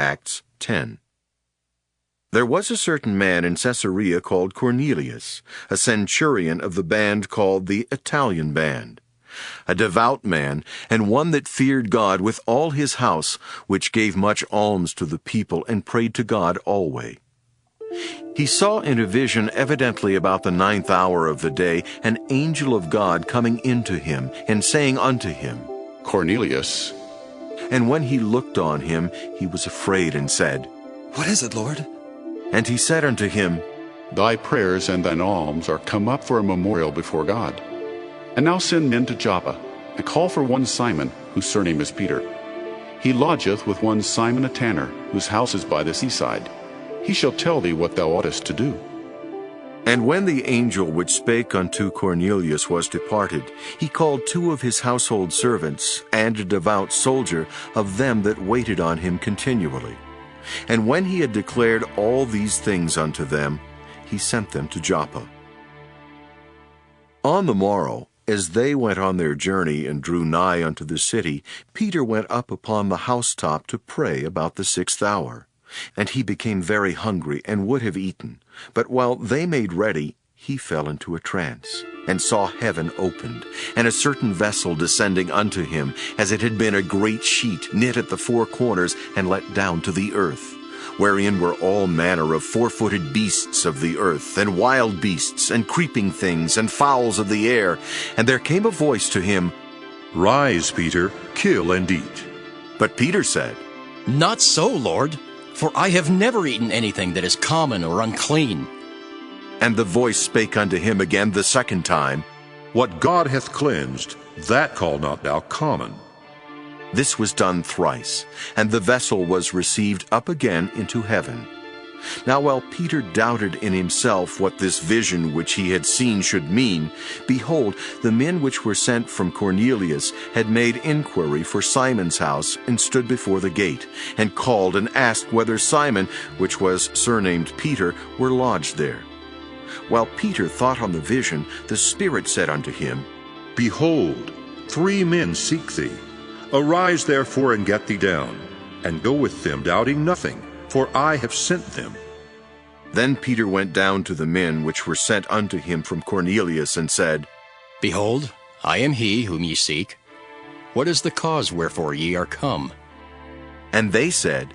Acts 10. There was a certain man in Caesarea called Cornelius, a centurion of the band called the Italian band, a devout man, and one that feared God with all his house, which gave much alms to the people and prayed to God alway. He saw in a vision, evidently about the 9th hour of the day, an angel of God coming into him, and saying unto him, Cornelius. And when he looked on him, he was afraid, and said, What is it, Lord? And he said unto him, Thy prayers and thine alms are come up for a memorial before God. And now send men to Joppa, and call for one Simon, whose surname is Peter. He lodgeth with one Simon a tanner, whose house is by the seaside. He shall tell thee what thou oughtest to do. And when the angel which spake unto Cornelius was departed, he called 2 of his household servants, and a devout soldier of them that waited on him continually. And when he had declared all these things unto them, he sent them to Joppa. On the morrow, as they went on their journey and drew nigh unto the city, Peter went up upon the housetop to pray about the 6th hour. And he became very hungry, and would have eaten. But while they made ready, he fell into a trance, and saw heaven opened, and a certain vessel descending unto him, as it had been a great sheet, knit at the 4 corners, and let down to the earth, wherein were all manner of 4-footed beasts of the earth, and wild beasts, and creeping things, and fowls of the air. And there came a voice to him, Rise, Peter, kill and eat. But Peter said, Not so, Lord, for I have never eaten anything that is common or unclean. And the voice spake unto him again the 2nd time, What God hath cleansed, that call not thou common. This was done thrice, and the vessel was received up again into heaven. Now while Peter doubted in himself what this vision which he had seen should mean, behold, the men which were sent from Cornelius had made inquiry for Simon's house, and stood before the gate, and called and asked whether Simon, which was surnamed Peter, were lodged there. While Peter thought on the vision, the Spirit said unto him, Behold, 3 men seek thee. Arise therefore and get thee down, and go with them, doubting nothing, for I have sent them. Then Peter went down to the men which were sent unto him from Cornelius, and said, Behold, I am he whom ye seek. What is the cause wherefore ye are come? And they said,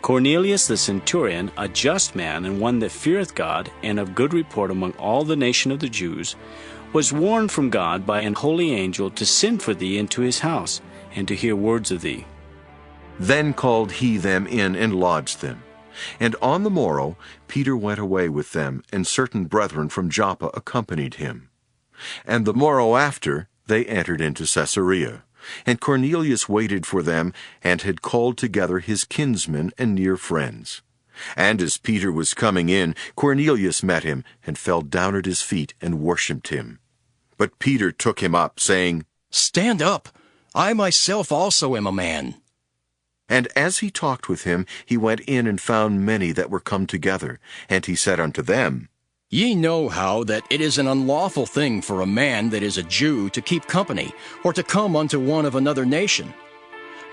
Cornelius the centurion, a just man, and one that feareth God, and of good report among all the nation of the Jews, was warned from God by an holy angel to send for thee into his house, and to hear words of thee. Then called he them in, and lodged them. And on the morrow Peter went away with them, and certain brethren from Joppa accompanied him. And the morrow after they entered into Caesarea. And Cornelius waited for them, and had called together his kinsmen and near friends. And as Peter was coming in, Cornelius met him, and fell down at his feet, and worshipped him. But Peter took him up, saying, Stand up, I myself also am a man. And as he talked with him, he went in and found many that were come together. And he said unto them, Ye know how that it is an unlawful thing for a man that is a Jew to keep company, or to come unto one of another nation.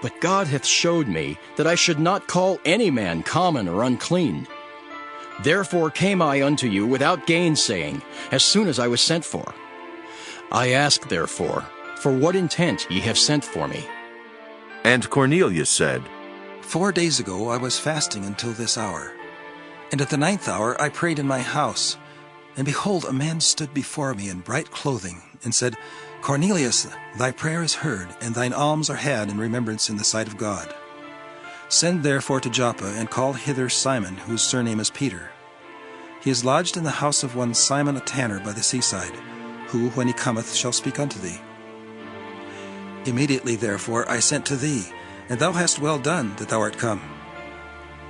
But God hath showed me that I should not call any man common or unclean. Therefore came I unto you without gainsaying, as soon as I was sent for. I ask therefore, for what intent ye have sent for me? And Cornelius said, 4 days ago I was fasting until this hour. And at the 9th hour I prayed in my house. And behold, a man stood before me in bright clothing, and said, Cornelius, thy prayer is heard, and thine alms are had in remembrance in the sight of God. Send therefore to Joppa, and call hither Simon, whose surname is Peter. He is lodged in the house of one Simon a tanner by the seaside, who, when he cometh, shall speak unto thee. Immediately therefore I sent to thee, and thou hast well done that thou art come.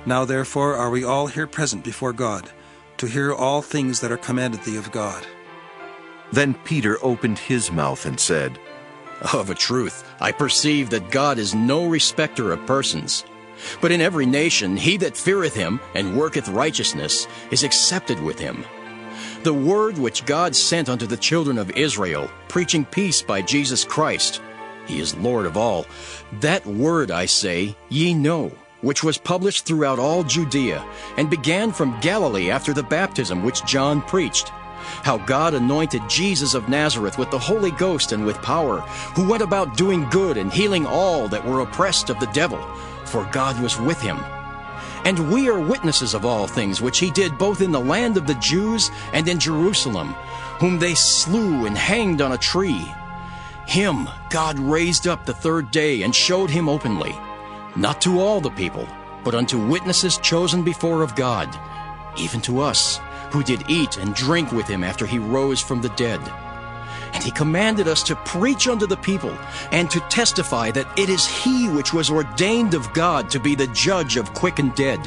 Now therefore are we all here present before God, to hear all things that are commanded thee of God. Then Peter opened his mouth and said, Of a truth, I perceive that God is no respecter of persons. But in every nation he that feareth him and worketh righteousness is accepted with him. The word which God sent unto the children of Israel, preaching peace by Jesus Christ, he is Lord of all, that word, I say, ye know, which was published throughout all Judea, and began from Galilee after the baptism which John preached, how God anointed Jesus of Nazareth with the Holy Ghost and with power, who went about doing good and healing all that were oppressed of the devil, for God was with him. And we are witnesses of all things which he did both in the land of the Jews and in Jerusalem, whom they slew and hanged on a tree. Him God raised up the third day and showed him openly, not to all the people, but unto witnesses chosen before of God, even to us, who did eat and drink with him after he rose from the dead. And he commanded us to preach unto the people, and to testify that it is he which was ordained of God to be the judge of quick and dead.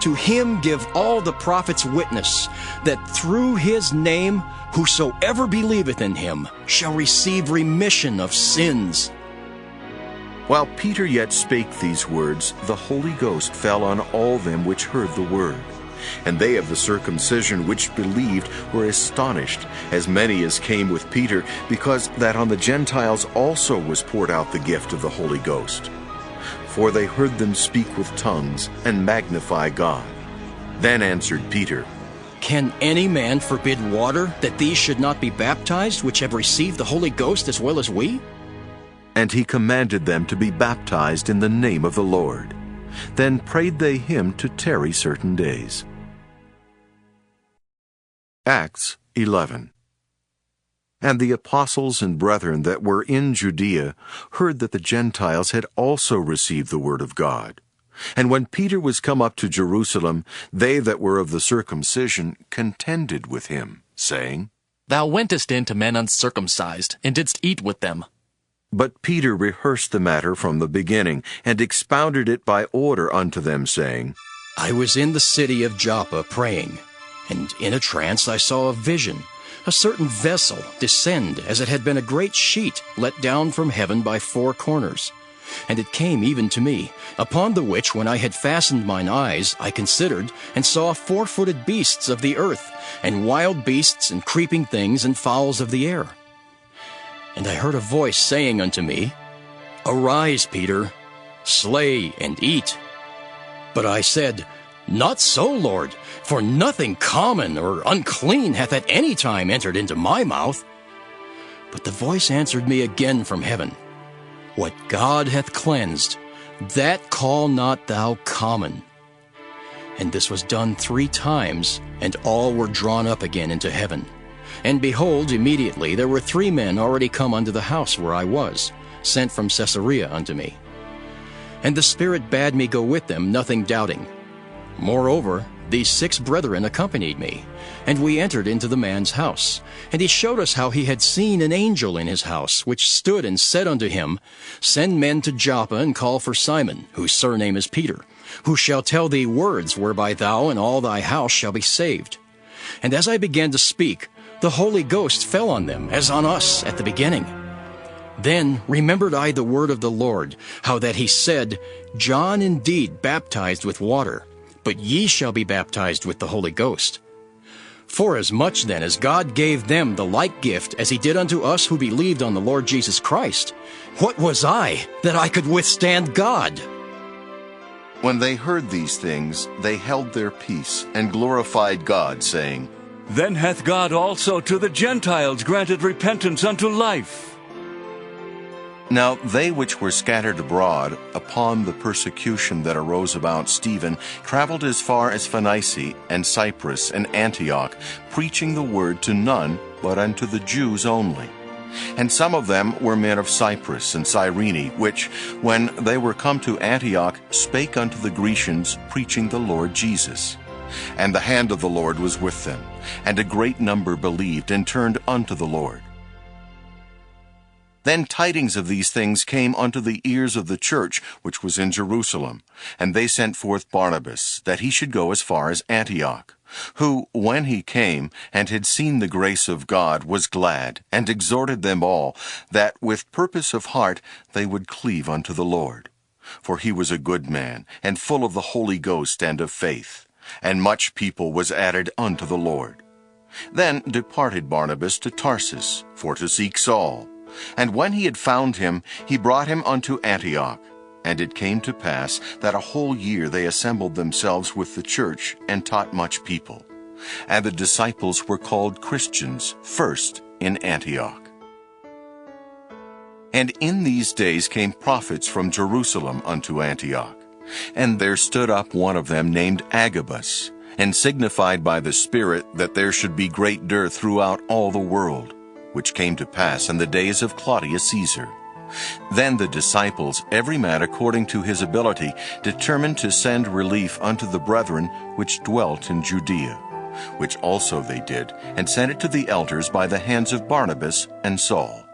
To him give all the prophets witness, that through his name whosoever believeth in him shall receive remission of sins. While Peter yet spake these words, the Holy Ghost fell on all them which heard the word. And they of the circumcision which believed were astonished, as many as came with Peter, because that on the Gentiles also was poured out the gift of the Holy Ghost. For they heard them speak with tongues, and magnify God. Then answered Peter, Can any man forbid water, that these should not be baptized, which have received the Holy Ghost as well as we? And he commanded them to be baptized in the name of the Lord. Then prayed they him to tarry certain days. Acts 11. And the apostles and brethren that were in Judea heard that the Gentiles had also received the word of God. And when Peter was come up to Jerusalem, they that were of the circumcision contended with him, saying, Thou wentest in to men uncircumcised, and didst eat with them. But Peter rehearsed the matter from the beginning, and expounded it by order unto them, saying, I was in the city of Joppa praying, and in a trance I saw a vision, a certain vessel descend as it had been a great sheet let down from heaven by four corners. And it came even to me, upon the which when I had fastened mine eyes, I considered, and saw four-footed beasts of the earth, and wild beasts, and creeping things, and fowls of the air. And I heard a voice saying unto me, Arise, Peter, slay and eat. But I said, Not so, Lord, for nothing common or unclean hath at any time entered into my mouth. But the voice answered me again from heaven, What God hath cleansed, that call not thou common. And this was done 3 times, and all were drawn up again into heaven. And behold, immediately there were 3 men already come unto the house where I was, sent from Caesarea unto me. And the Spirit bade me go with them, nothing doubting. Moreover, these 6 brethren accompanied me, and we entered into the man's house. And he showed us how he had seen an angel in his house, which stood and said unto him, Send men to Joppa, and call for Simon, whose surname is Peter, who shall tell thee words whereby thou and all thy house shall be saved. And as I began to speak, the Holy Ghost fell on them, as on us at the beginning. Then remembered I the word of the Lord, how that he said, John indeed baptized with water, but ye shall be baptized with the Holy Ghost. Forasmuch then as God gave them the like gift as he did unto us who believed on the Lord Jesus Christ, what was I that I could withstand God? When they heard these things, they held their peace, and glorified God, saying, Then hath God also to the Gentiles granted repentance unto life. Now they which were scattered abroad upon the persecution that arose about Stephen traveled as far as Phoenicia and Cyprus and Antioch, preaching the word to none but unto the Jews only. And some of them were men of Cyprus and Cyrene, which, when they were come to Antioch, spake unto the Grecians, preaching the Lord Jesus. And the hand of the Lord was with them, and a great number believed and turned unto the Lord. Then tidings of these things came unto the ears of the church which was in Jerusalem, and they sent forth Barnabas, that he should go as far as Antioch, who, when he came, and had seen the grace of God, was glad, and exhorted them all, that with purpose of heart they would cleave unto the Lord. For he was a good man, and full of the Holy Ghost and of faith, and much people was added unto the Lord. Then departed Barnabas to Tarsus, for to seek Saul. And when he had found him, he brought him unto Antioch. And it came to pass that a whole year they assembled themselves with the church and taught much people. And the disciples were called Christians first in Antioch. And in these days came prophets from Jerusalem unto Antioch. And there stood up one of them named Agabus, and signified by the Spirit that there should be great dearth throughout all the world, which came to pass in the days of Claudius Caesar. Then the disciples, every man according to his ability, determined to send relief unto the brethren which dwelt in Judea, which also they did, and sent it to the elders by the hands of Barnabas and Saul.